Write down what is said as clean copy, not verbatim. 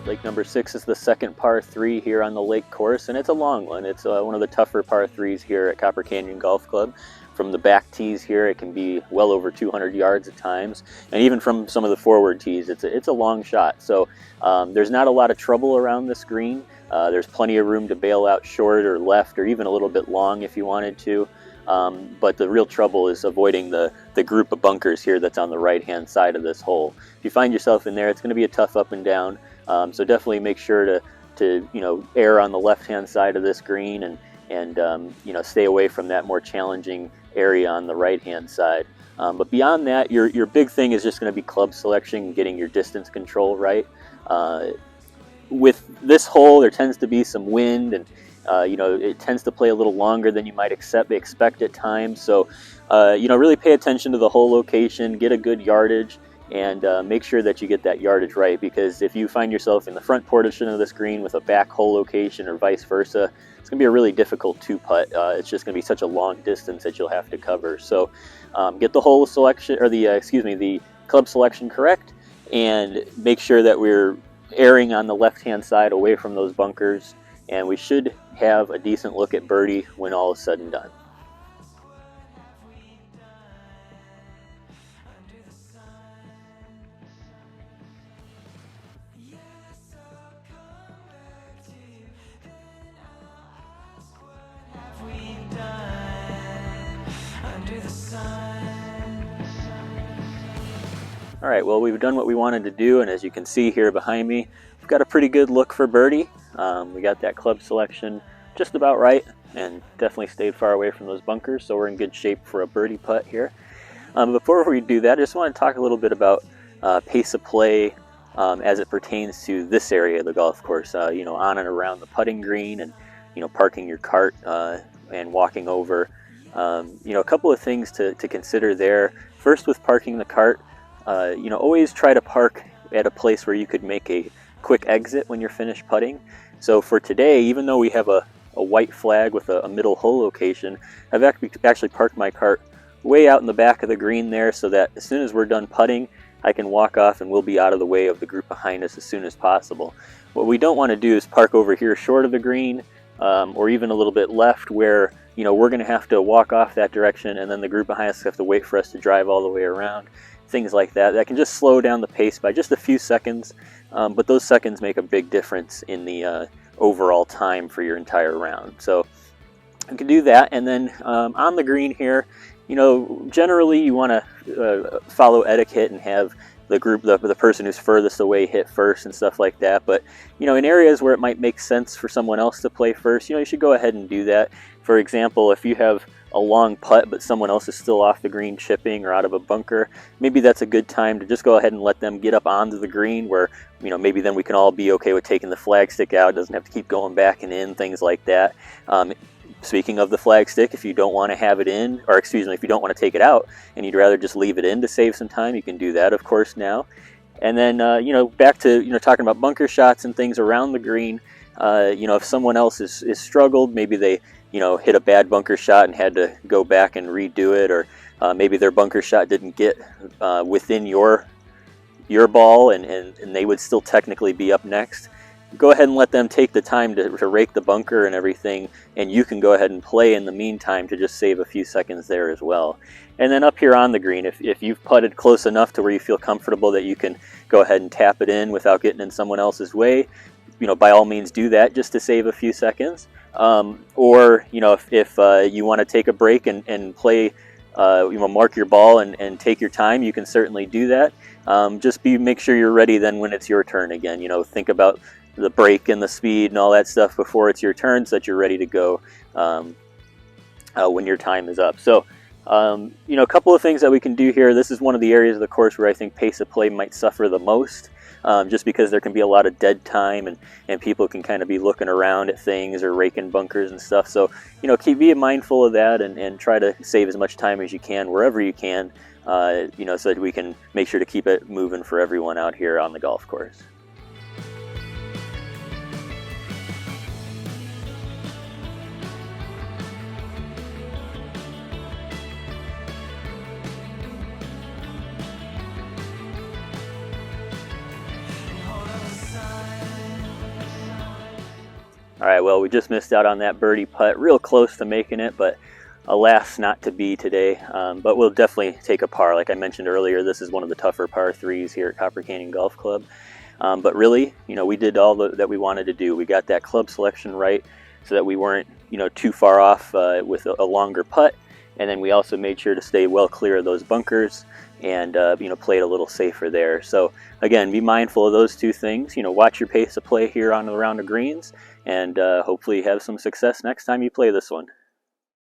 Lake number 6 is the second par 3 here on the lake course, and it's a long one. It's one of the tougher par 3s here at Copper Canyon Golf Club. From the back tees here, it can be well over 200 yards at times, and even from some of the forward tees, it's a long shot. So there's not a lot of trouble around this green. There's plenty of room to bail out short or left or even a little bit long if you wanted to. But the real trouble is avoiding the group of bunkers here that's on the right-hand side of this hole. If you find yourself in there, it's going to be a tough up and down. So definitely make sure to err on the left-hand side of this green and stay away from that more challenging area on the right-hand side. But beyond that, your big thing is just going to be club selection, getting your distance control right. With this hole, there tends to be some wind, and it tends to play a little longer than you might expect at times. So, really pay attention to the hole location, get a good yardage, and make sure that you get that yardage right, because if you find yourself in the front portion of this green with a back hole location or vice versa, it's going to be a really difficult two-putt. It's just going to be such a long distance that you'll have to cover. So get the hole selection, or the club selection correct, and make sure that we're erring on the left-hand side away from those bunkers, and we should have a decent look at birdie when all is said and done. All right, well, we've done what we wanted to do, and as you can see here behind me, we've got a pretty good look for birdie. We got that club selection just about right, and definitely stayed far away from those bunkers, so we're in good shape for a birdie putt here. Before we do that, I just want to talk a little bit about pace of play as it pertains to this area of the golf course, on and around the putting green, and parking your cart and walking over. A couple of things to consider there. First, with parking the cart, always try to park at a place where you could make a quick exit when you're finished putting. So for today, even though we have a white flag with a middle hole location, I've actually parked my cart way out in the back of the green there, so that as soon as we're done putting, I can walk off and we'll be out of the way of the group behind us as soon as possible. What we don't want to do is park over here short of the green, or even a little bit left, where we're going to have to walk off that direction, and then the group behind us have to wait for us to drive all the way around. Things like that can just slow down the pace by just a few seconds, but those seconds make a big difference in the overall time for your entire round. So you can do that, and then on the green here, generally you want to follow etiquette and have the group, the person who's furthest away hit first and stuff like that. But in areas where it might make sense for someone else to play first, you should go ahead and do that. For example, if you have a long putt but someone else is still off the green chipping or out of a bunker, maybe that's a good time to just go ahead and let them get up onto the green, where maybe then we can all be okay with taking the flag stick out. It doesn't have to keep going back and in, things like that. Speaking of the flag stick, if you don't want to have it in, or if you don't want to take it out and you'd rather just leave it in to save some time, you can do that, of course, now. And then back to talking about bunker shots and things around the green. If someone else is struggled, maybe they hit a bad bunker shot and had to go back and redo it, or maybe their bunker shot didn't get within your ball, and they would still technically be up next. Go ahead and let them take the time to rake the bunker and everything, and you can go ahead and play in the meantime to just save a few seconds there as well. And then up here on the green, if you've putted close enough to where you feel comfortable that you can go ahead and tap it in without getting in someone else's way, by all means do that just to save a few seconds. Or if you want to take a break and play, mark your ball and take your time, you can certainly do that. Just make sure you're ready then when it's your turn again. Think about the break and the speed and all that stuff before it's your turn, so that you're ready to go when your time is up. So a couple of things that we can do here. This is one of the areas of the course where I think pace of play might suffer the most. Just because there can be a lot of dead time, and people can kind of be looking around at things or raking bunkers and stuff. So, be mindful of that, and try to save as much time as you can wherever you can, so that we can make sure to keep it moving for everyone out here on the golf course. All right, well, we just missed out on that birdie putt. Real close to making it, but alas, not to be today. But we'll definitely take a par. Like I mentioned earlier, this is one of the tougher par threes here at Copper Canyon Golf Club. But really, we did all that we wanted to do. We got that club selection right so that we weren't, too far off with a longer putt. And then we also made sure to stay well clear of those bunkers and, played a little safer there. So again, be mindful of those two things. Watch your pace of play here on the round of greens, and hopefully have some success next time you play this one.